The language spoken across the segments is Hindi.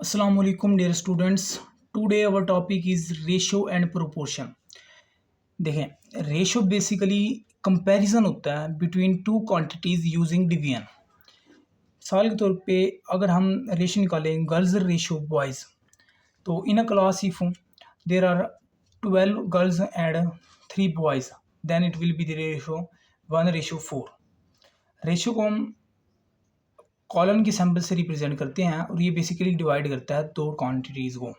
Assalamu alaikum dear students. Today our topic is ratio and proportion. देखें, रेशो बेसिकली कंपैरिजन होता है between two quantities using division. मिसाल के तौर पे अगर हम रेशो निकालें गर्ल्स रेशो बॉयज़, तो in a class if there are 12 girls and 3 boys then it will be the ratio 1:4। Ratio को हम कॉलन की सैम्पल से रिप्रेजेंट करते हैं और ये बेसिकली डिवाइड करता है दो क्वांटिटीज़ को।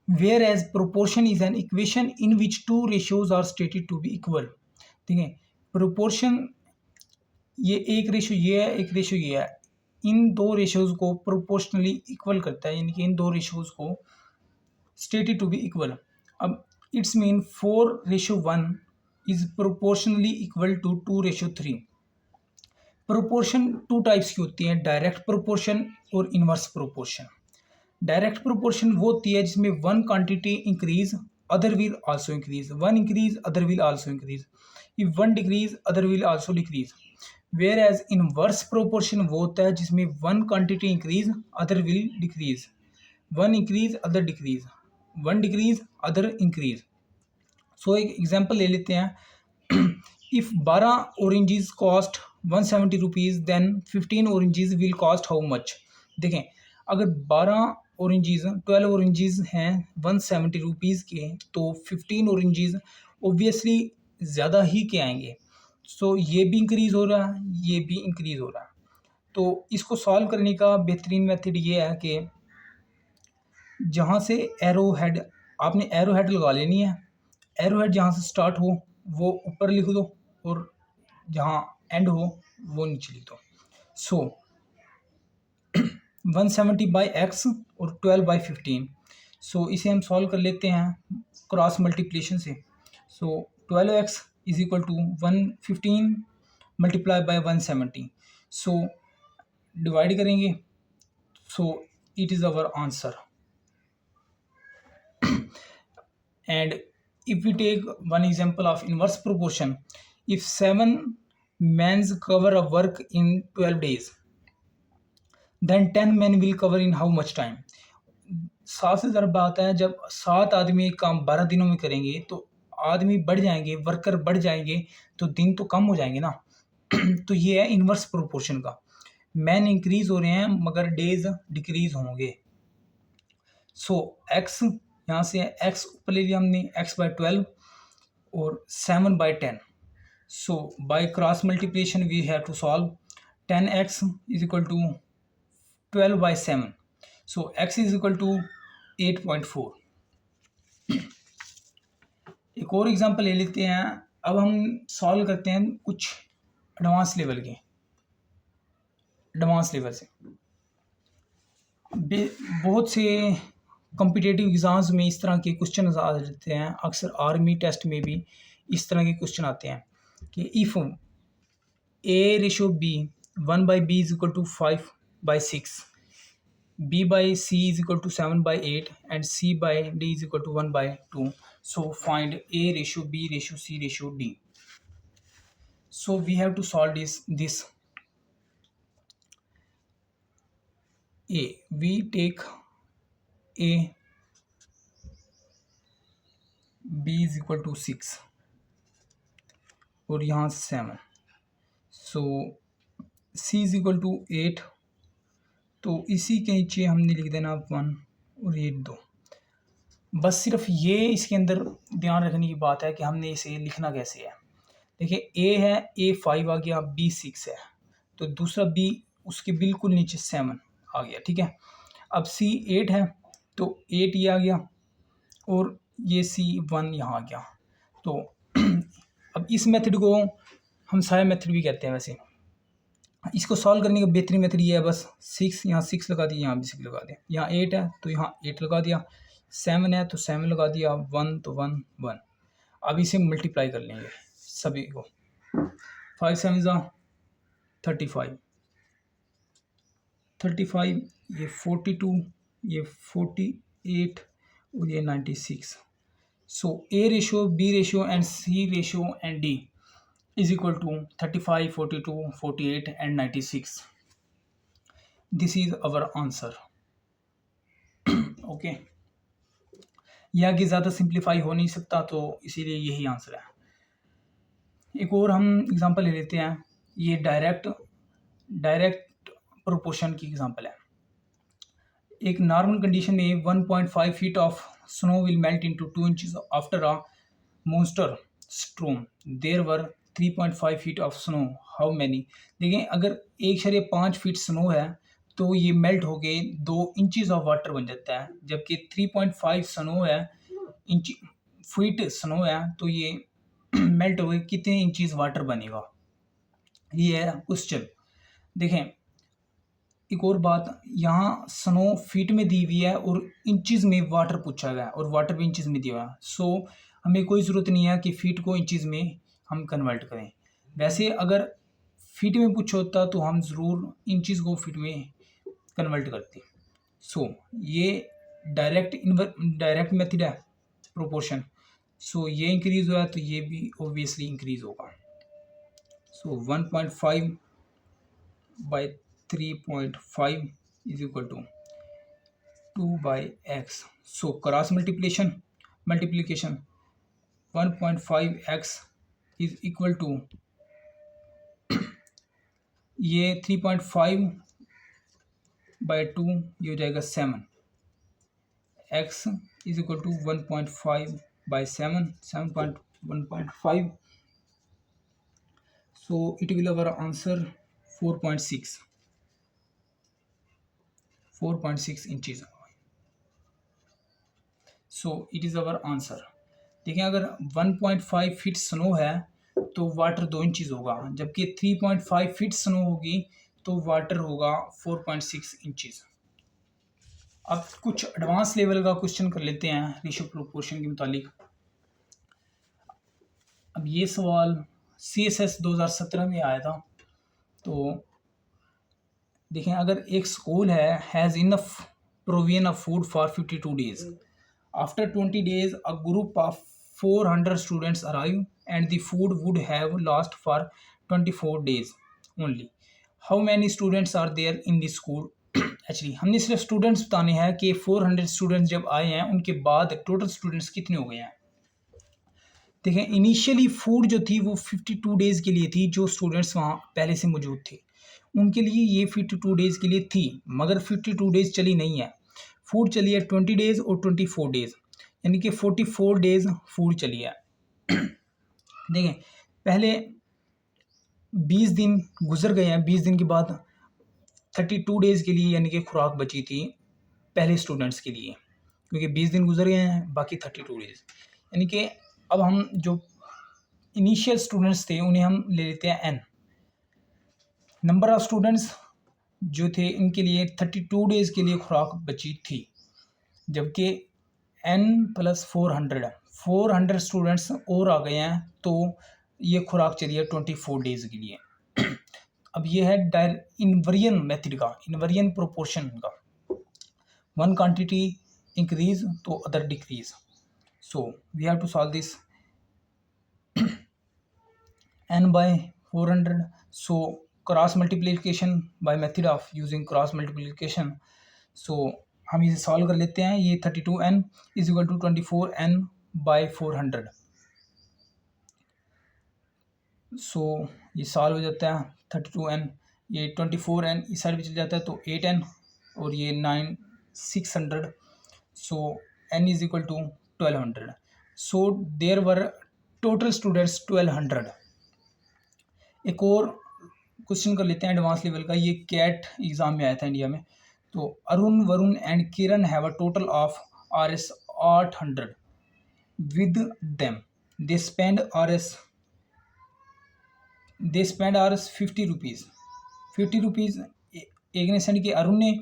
Whereas proportion is an equation in which two ratios are stated to be equal। ठीक है, proportion ये एक रेशियो ये है, एक रेशियो ये है, इन दो रेशियोज को प्रोपोर्शनली इक्वल करता है, यानी कि इन दो रेशियोज को स्टेटेड टू बी इक्वल। अब it's mean 4:1 is proportionally equal to 2:3। Proportion two types की होती हैं, डायरेक्ट प्रोपोर्शन और इनवर्स प्रोपोर्शन। डायरेक्ट प्रोपोर्शन वो होती है जिसमें one quantity increase other will also increase, one increase other will also increase, if one decrease other will also decrease. Whereas inverse proportion वो होता है जिसमें one quantity increase other will decrease, one increase other decrease, one decrease other increase. So एक एग्जाम्पल ले लेते हैं। If 12 oranges cost 170 rupees then 15 oranges will cost how much. देखें, अगर 12 ऑरेंजेस हैं 170 रुपीज़ के, तो 15 ऑरेंजेस ओबियसली ज़्यादा ही के आएंगे। सो ये भी इंक्रीज़ हो रहा है, ये भी इंक्रीज़ हो रहा है। तो इसको सॉल्व करने का बेहतरीन मेथड ये है कि जहाँ से एरो हेड, आपने एरो हेड लगा लेनी है। एरो हेड जहाँ से स्टार्ट हो वो ऊपर लिख दो और जहाँ एंड हो वो नीचे लिख दो। सो 170 बाई एक्स और 12/15। सो इसे हम सॉल्व कर लेते हैं क्रॉस मल्टीप्लिकेशन से। So 12x is equal to 115 multiply by 170। So divide करेंगे, so it is our answer. And if we take one example of inverse proportion, if 7 men's cover a work in 12 days, then 10 men will cover in how much time। 7 से ज़रा बात है, जब 7 आदमी काम 12 दिनों में करेंगे तो आदमी बढ़ जाएंगे, वर्कर बढ़ जाएंगे, तो दिन तो कम हो जाएंगे ना। तो ये है इनवर्स प्रोपोर्शन का, मैन इंक्रीज हो रहे हैं मगर डेज डिक्रीज होंगे। सो एक्स यहाँ से x ऊपर ले लिया हमने, x/12 और 7/10। So by cross multiplication we have to solve 10x is equal to 12/7। So x is equal to 8.4। एक और एग्जांपल ले लेते हैं। अब हम सॉल्व करते हैं कुछ एडवांस लेवल के, एडवांस लेवल से। बहुत से कॉम्पिटिटिव एग्ज़ाम्स में इस तरह के क्वेश्चन आ जाते हैं, अक्सर आर्मी टेस्ट में भी इस तरह के क्वेश्चन आते हैं कि if A/B 1/B is equal to 5/6, B/C is equal to 7/8 and C/D is equal to 1/2। So find A/B/C/D। So we have to solve this. A, we take A, B is equal to 6 और यहाँ 7। So C is equal to 8, तो इसी के नीचे हमने लिख देना 1 और ये 2। बस सिर्फ ये इसके अंदर ध्यान रखने की बात है कि हमने इसे लिखना कैसे है। देखिए, A है, A 5 आ गया, B 6 है, तो दूसरा B उसके बिल्कुल नीचे 7 आ गया। ठीक है, अब C 8 है तो 8 ये आ गया और ये C 1 यहाँ आ गया। तो अब इस मेथड को हम साया मेथड भी कहते हैं। वैसे इसको सॉल्व करने का बेहतरीन मेथड ये है, बस 6 यहाँ 6 लगा दिया, यहाँ भी 6 लगा दिया, यहाँ 8 है तो यहाँ 8 लगा दिया, 7 है तो 7 लगा दिया, 1 तो 1 1। अब इसे मल्टीप्लाई कर लेंगे सभी को। 5 7 ज़ा 35, 35, ये 42, ये 48 और ये 96। सो A/B and C and D is equal to 35, 42, 48 and 96. This is our answer. Okay, यह आगे ज़्यादा सिंप्लीफाई हो नहीं सकता, तो इसीलिए यही आंसर है। एक और हम एग्जांपल ले लेते हैं, ये डायरेक्ट प्रोपोर्शन की एग्जांपल है। एक नॉर्मल कंडीशन में 1.5 feet of snow will melt into 2 inches after a monster storm, there were 3.5 feet of snow, how many. देखिए, अगर 1.5 फीट स्नो है तो ये मेल्ट होके 2 इंचेस ऑफ वाटर बन जाता है, जबकि 3.5 स्नो है, इंच फीट स्नो है, तो ये मेल्ट होके कितने इंचेस वाटर बनेगा, ये है क्वेश्चन। देखें, एक और बात, यहाँ स्नो फीट में दी हुई है और इंचेस में वाटर पूछा गया है, और वाटर भी इंचेस में दिया हुआ है। सो हमें कोई ज़रूरत नहीं है कि फीट को इंचेस में हम कन्वर्ट करें। वैसे अगर फीट में पूछा होता तो हम ज़रूर इंचेस को फीट में कन्वर्ट करते। सो ये डायरेक्ट मेथड है प्रोपोर्शन। सो ये इंक्रीज़ हुआ है तो ये भी ऑब्वियसली इंक्रीज़ होगा। सो 1.5 by 3.5 is equal to 2 by x. So cross multiplication 1.5x is equal to ये 3.5 by 2 ये हो जाएगा 7, x is equal to 1.5 by 7.1.5, so it will our answer 4.6 inches. So it is our answer. देखिए, अगर 1.5 फीट स्नो है तो वाटर 2 इंचेस होगा, जबकि 3.5 फीट स्नो होगी तो वाटर होगा 4.6 इंचेस। अब कुछ एडवांस लेवल का क्वेश्चन कर लेते हैं रेशियो प्रोपोर्शन के मुतालिक। अब ये सवाल CSS 2017 में आया था। तो देखें, अगर एक स्कूल है has enough provision of food for 52 days, after 20 days a group of 400 students arrive and the food would have last for 24 days only, how many students are there in the school? Actually हमने सिर्फ स्टूडेंट्स बताने हैं कि 400 स्टूडेंट्स जब आए हैं उनके बाद टोटल स्टूडेंट्स कितने हो गए हैं। देखें, इनिशियली फूड जो थी वो 52 डेज़ के लिए थी, जो स्टूडेंट्स वहाँ पहले से मौजूद थे उनके लिए ये 52 डेज़ के लिए थी, मगर 52 डेज़ चली नहीं है। फूड चली है 20 डेज़ और 24 डेज़, यानी कि 44 डेज़ फूड चली है। देखें, पहले 20 दिन गुजर गए हैं, 20 दिन के बाद 32 डेज़ के लिए यानी कि खुराक बची थी पहले स्टूडेंट्स के लिए, क्योंकि 20 दिन गुजर गए हैं, बाकी 32 डेज़, यानी कि अब हम जो इनिशियल स्टूडेंट्स थे उन्हें हम ले लेते हैं n। नंबर ऑफ़ स्टूडेंट्स जो थे इनके लिए 32 डेज़ के लिए खुराक बची थी, जबकि n + 400 स्टूडेंट्स और आ गए हैं, तो ये खुराक चली है 24 डेज़ के लिए। अब ये है इनवेरिएंट मेथड का, इनवेरिएंट प्रोपोर्शन का, वन क्वांटिटी इंक्रीज तो other decrease. So we have to solve this n by 400, so cross multiplication by method of using cross multiplication. So हम इसे सॉल्व कर लेते हैं। ये 32n is equal to 24n by 400। So ये सॉल्व हो जाता है 32n, ये 24n इस साइड भी चल जाता है तो 8n और ये 600, so n is equal to 1200। So there were total students 1200। एक और क्वेश्चन कर लेते हैं एडवांस लेवल का, ये कैट एग्ज़ाम में आया था इंडिया में। तो Arun, Varun and Kiran have a total of Rs 800 with them, they spend Rs 50 rupees. 50 rupees एक ने सेंड किया अरुण ने,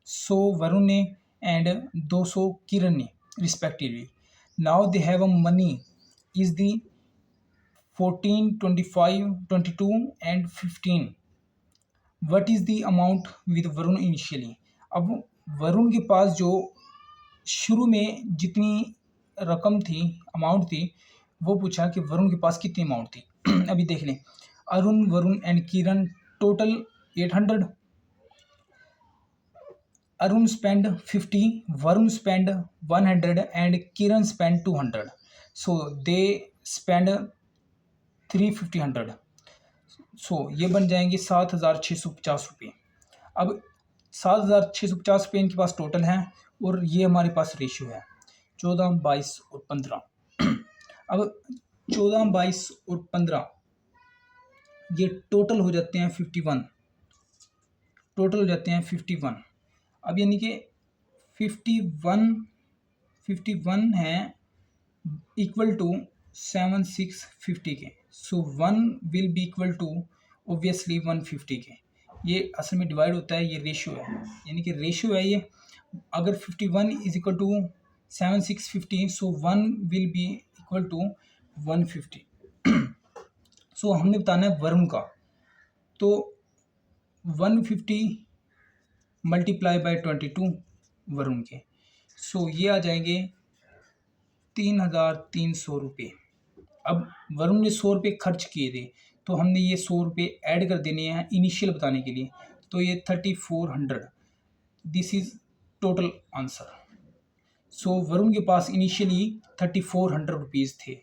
100 वरुण ने एंड 200 किरण ने respectively. Now they have a money is the 14, 25, 22 and 15। What is the amount with Varun initially. अब वरुण के पास जो शुरू में जितनी रकम थी, अमाउंट थी, वो पूछा कि वरुण के पास कितनी अमाउंट थी। अभी देख लें, Arun, Varun and Kiran total 800। Arun spend 50, Varun spend 100 and Kiran spend 200. So they spend 350. सो ये बन जाएंगे 7,650 रुपये. अब 7,650 रुपये इनके पास टोटल हैं और ये हमारे पास रेशियो है 14, 22 और 15. अब 14, 22 और 15 ये टोटल हो जाते हैं 51. टोटल हो जाते हैं 51. अब यानी कि 51 है equal to 7,650 K. So 1 will be equal to obviously 150 K. ये असल में डिवाइड होता है, ये रेशियो है, यानी कि रेशियो है ये. अगर 51 is equal to 7,650 so 1 will be equal to 150. So हमने बताना है वरुण का. तो 150 मल्टीप्लाई बाय 22 वरुण के. सो ये आ जाएंगे 3,300 रुपये. अब वरुण ने 100 रुपये खर्च किए थे तो हमने ये 100 रुपये ऐड कर देने हैं इनिशियल बताने के लिए. तो ये 3,400. This is total answer. So Varun के पास इनिशियली 3,400 रुपीज़ थे.